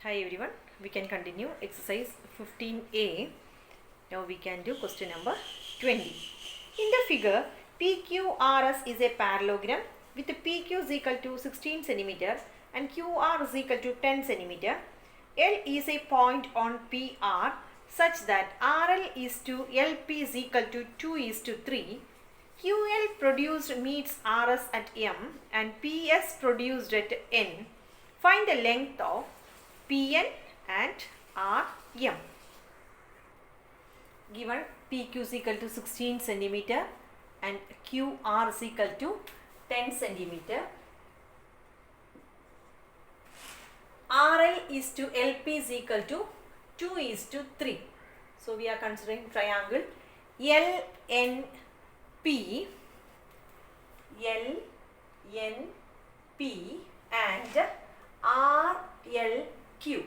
Hi everyone, we can continue exercise 15a. Now we can do question number 20. In the figure, PQRS is a parallelogram with PQ is equal to 16 cm and QR is equal to 10 cm. L is a point on PR such that RL is to LP is equal to 2 is to 3. QL produced meets RS at M and PS produced at N. Find the length of Pn and Rm. Given PQ is equal to 16 cm and QR is equal to 10 cm. RL is to LP is equal to 2 is to 3. So we are considering triangle LNP and RLQ.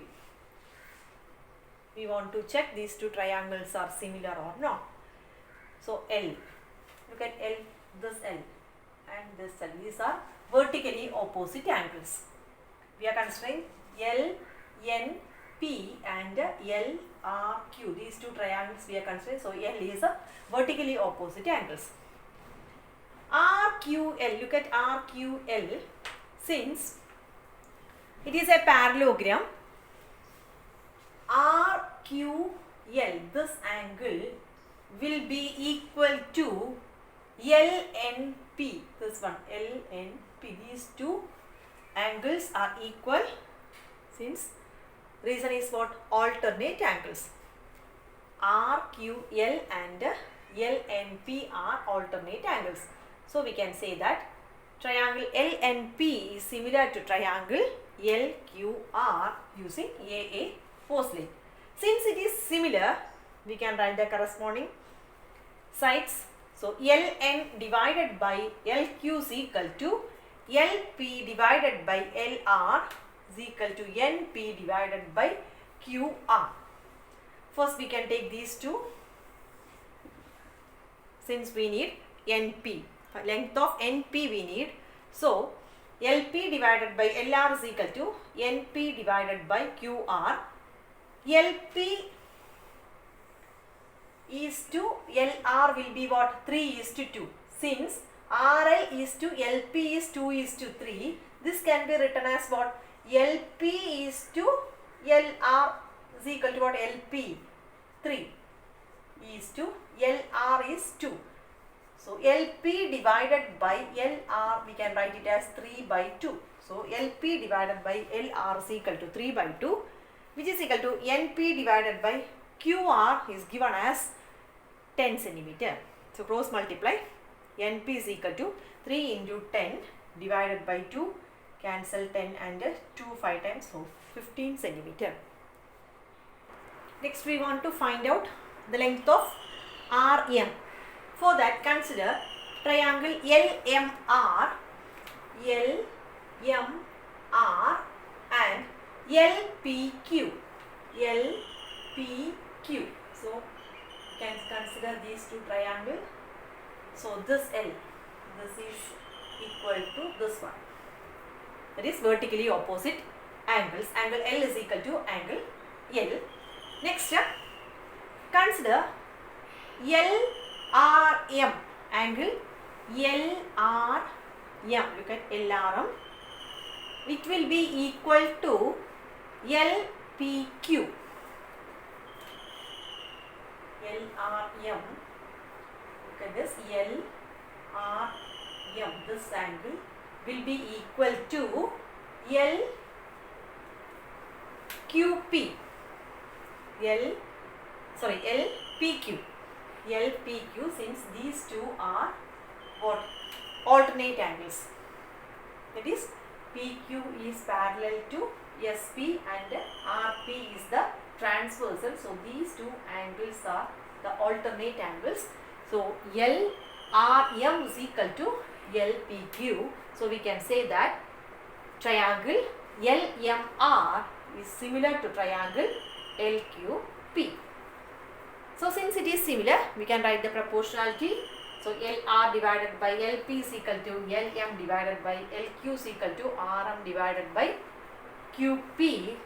We want to check these two triangles are similar or not. So L, look at L, this L and this L. These are vertically opposite angles. We are considering LNP and LRQ. These two triangles we are considering. So L is a vertically opposite angles. RQL, look at RQL. Since it is a parallelogram, RQL, this angle will be equal to LNP, this one, LNP. These two angles are equal since reason is what? Alternate angles. RQL and LNP are alternate angles. So we can say that triangle LNP is similar to triangle LQR using AA force line. Since it is similar, we can write the corresponding sides. So LN divided by LQ is equal to LP divided by LR is equal to NP divided by QR. First we can take these two since we need NP. Length of NP we need. So LP divided by LR is equal to NP divided by QR. LP is to LR will be what? 3 is to 2. Since RL is to LP is 2 is to 3, this can be written as what? LP is to LR is equal to what? LP 3 is to LR is 2. So LP divided by LR, we can write it as 3 by 2. So LP divided by LR is equal to 3 by 2, which is equal to NP divided by QR is given as 10 cm. So cross multiply. NP is equal to 3 into 10 divided by 2. Cancel 10 and 2 5 times, so 15 cm. Next we want to find out the length of RM. For that, consider triangle LMR and LPQ. So, you can consider these two triangles. So, this L, this is equal to this one. That is vertically opposite angles. Angle L is equal to angle L. Next step, consider LRM, angle LRM, look at LRM, it will be equal to LPQ. LRM, look at this, LRM, this angle will be equal to LQP, LPQ. LPQ, since these two are what? Alternate angles. That is, PQ is parallel to SP and RP is the transversal. So these two angles are the alternate angles. So LRM is equal to LPQ. So we can say that triangle LMR is similar to triangle LQP. So since it is similar, we can write the proportionality. So LR divided by LP is equal to LM divided by LQ is equal to RM divided by QP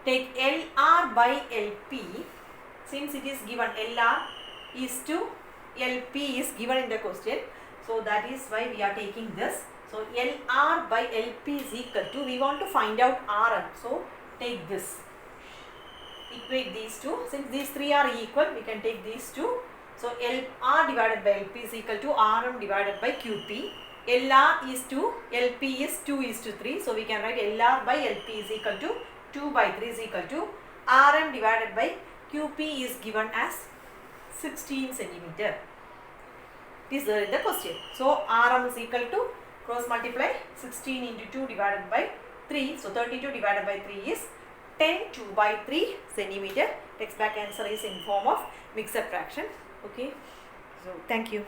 take LR by LP. Since it is given LR is to LP is given in the question, so that is why we are taking this. So LR by LP is equal to, we want to find out RM, so take this, equate these two. Since these three are equal, we can take these two. So LR divided by LP is equal to RM divided by QP. LR is 2, LP is 2 is to 3. So we can write LR by LP is equal to 2 by 3 is equal to RM divided by QP is given as 16 centimeter. It is there in the question. So RM is equal to, cross multiply 16 into 2 divided by 3. So 32 divided by 3 is 10 2 by 3 centimeter. Text back answer is in form of mixed fraction. Okay. So thank you.